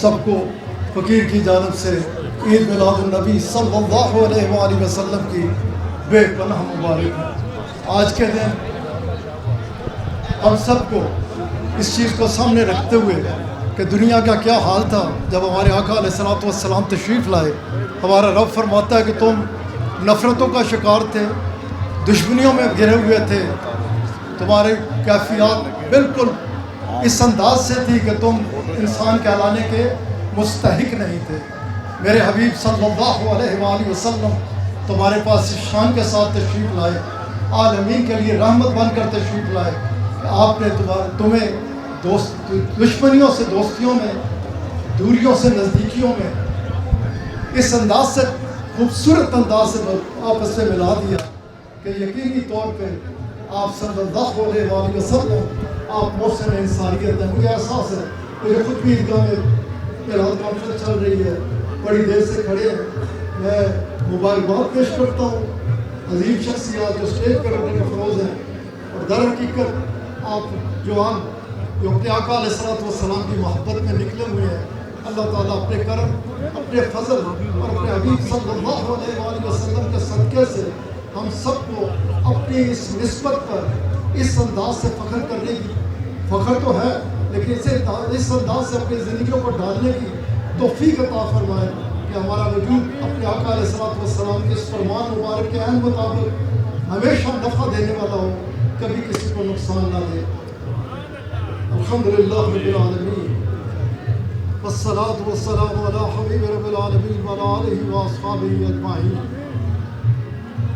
سب کو فقیر کی جانب سے عید میلاد النبی صلی اللہ علیہ وآلہ وسلم کی بے پناہ مبارک ہے۔ آج کے دن ہم سب کو اس چیز کو سامنے رکھتے ہوئے کہ دنیا کا کیا حال تھا جب ہمارے آقا علیہ الصلوۃ والسلام تشریف لائے، ہمارا رب فرماتا ہے کہ تم نفرتوں کا شکار تھے، دشمنیوں میں گھرے ہوئے تھے، تمہاری کیفیات بالکل اس انداز سے تھی کہ تم انسان کہلانے کے مستحق نہیں تھے۔ میرے حبیب صلی اللہ علیہ وآلہ وسلم تمہارے پاس اس شان کے ساتھ تشریف لائے، عالمین کے لیے رحمت بن کر تشریف لائے۔ آپ نے تمہیں دشمنیوں سے دوستیوں میں، دوریوں سے نزدیکیوں میں اس انداز سے، خوبصورت انداز سے آپس سے ملا دیا کہ یقینی طور پہ آپ صلی اللہ علیہ وآلہ وسلم آپ محسن انسانیت ہیں۔ مجھے احساس ہے، مجھے خود بھی عیدگاہ میں میلاد کانفرنس چل رہی ہے، بڑی دیر سے کھڑے ہیں، میں مبارکباد پیش کرتا ہوں عظیم شخصیات جو اسٹیج پر اپنے افروز ہیں، اور در حقیقت آپ جوان جو اپنے آقا علیہ الصلوۃ والسلام کی محبت میں نکلے ہوئے ہیں، اللہ تعالیٰ اپنے کرم، اپنے فضل اور اپنے حبیب صلی اللہ علیہ وآلہ وسلم کے صدقے سے ہم سب کو اپنی اس نسبت پر اس انداز سے فخر کرنے کی، فخر تو ہے لیکن اس انداز سے اپنی زندگیوں کو ڈالنے کی توفیق عطا فرمائے کہ ہمارا وجود اپنے آقا علیہ الصلوۃ والسلام کے اس فرمان مبارک کے عین مطابق ہمیشہ نفع دینے والا ہو، کبھی کسی کو نقصان نہ دے۔ الحمدللہ رب العالمین والصلاة والسلام علی حبیب رب العالمین وعلی آلہ واصحابہ اجمعین۔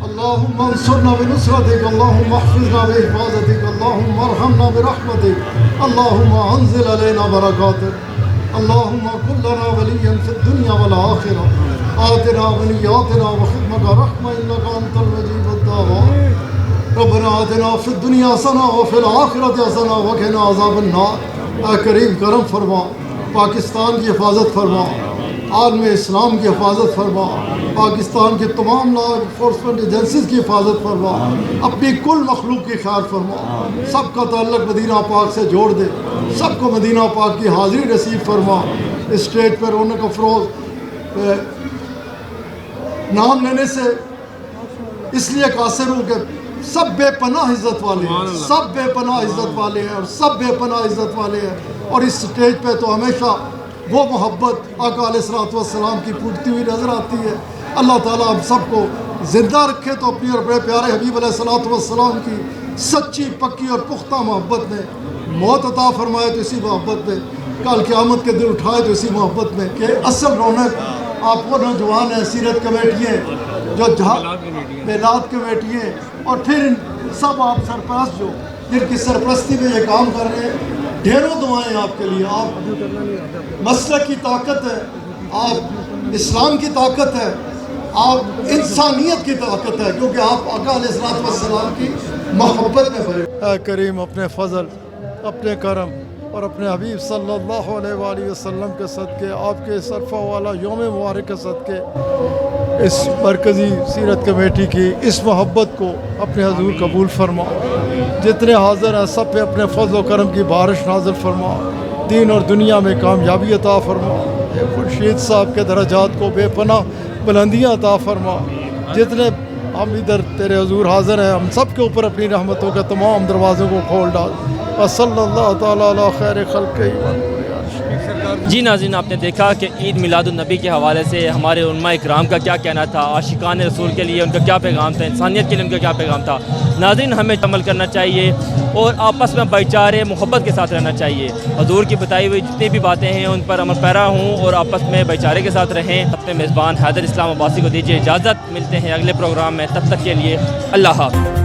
اللہم انصرنا بنصرتک، اللہم احفظنا بحفاظتک، اللہم ارحمنا برحمتک، اللہم انزل علینا برکاتک، اللہم کن لنا ولیا فی الدنیا والآخرہ، آتنا ونیاتنا وخدمک رحمہ انک انت المجیب الدعوات، ربنا آتنا فی الدنیا حسنہ وفی الآخرۃ حسنہ وقنا عذاب النار۔ اے کریم کرم فرما، پاکستان کی حفاظت فرما، عالم اسلام کی حفاظت فرما، پاکستان کی تمام لا انفورسمنٹ ایجنسیز کی حفاظت فرما، اپنی کل مخلوق کی خیر فرما، سب کا تعلق مدینہ پاک سے جوڑ دے، سب کو مدینہ پاک کی حاضری نصیب فرما۔ اسٹیج پر رونق افروز نام لینے سے اس لیے قاصر ہوں کہ سب بے پناہ عزت والے ہیں، سب بے پناہ عزت والے ہیں، اور سب بے پناہ عزت والے ہیں، اور اس سٹیج پہ تو ہمیشہ وہ محبت آقا علیہ الصلوۃ والسلام کی پھوٹتی ہوئی نظر آتی ہے۔ اللہ تعالیٰ ہم سب کو زندہ رکھے تو اپنی اور بڑے پیارے حبیب علیہ الصلوۃ والسلام کی سچی، پکی اور پختہ محبت میں موت عطا فرمائے تو اسی محبت میں، کل قیامت کے دن اٹھائے تو اسی محبت میں، کہ اصل رونق آپ وہ نوجوان ہیں، سیرت کمیٹیاں جو میلاد کمیٹیاں، اور پھر سب آپ سرپرست جو جن کی سرپرستی میں یہ کام کر رہے ہیں، ڈھیروں دعائیں آپ کے لیے۔ آپ مسلک کی طاقت ہے، آپ اسلام کی طاقت ہے، آپ انسانیت کی طاقت ہے، کیونکہ آپ آقا علیہ الصلوۃ والسلام کی محبت میں بھرے۔ اے کریم اپنے فضل، اپنے کرم اور اپنے حبیب صلی اللہ علیہ وآلہ وسلم کے صدقے، آپ کے صرفہ والا یوم مبارک کے صدقے، اس مرکزی سیرت کمیٹی کی اس محبت کو اپنے حضور قبول فرما۔ جتنے حاضر ہیں سب پہ اپنے فضل و کرم کی بارش نازل فرما، دین اور دنیا میں کامیابی عطا فرما۔ خورشید صاحب کے درجات کو بے پناہ بلندیاں عطا فرما۔ جتنے ہم ادھر تیرے حضور حاضر ہیں، ہم سب کے اوپر اپنی رحمتوں کے تمام دروازوں کو کھول ڈال۔ صلی اللہ تعالیٰ علی خیر خلق۔ جی ناظرین، آپ نے دیکھا کہ عید میلاد النبی کے حوالے سے ہمارے علماء اکرام کا کیا کہنا تھا، عاشقان رسول کے لیے ان کا کیا پیغام تھا، انسانیت کے لیے ان کا کیا پیغام تھا۔ ناظرین، ہمیں عمل کرنا چاہیے اور آپس میں بھائی چارے محبت کے ساتھ رہنا چاہیے۔ حضور کی بتائی ہوئی جتنی بھی باتیں ہیں ان پر عمل پیرا ہوں اور آپس میں بھائی چارے کے ساتھ رہیں۔ اپنے میزبان حیدر اسلام عباسی کو دیجیے اجازت، ملتے ہیں اگلے پروگرام میں، تب تک کے لیے اللہ حافظ۔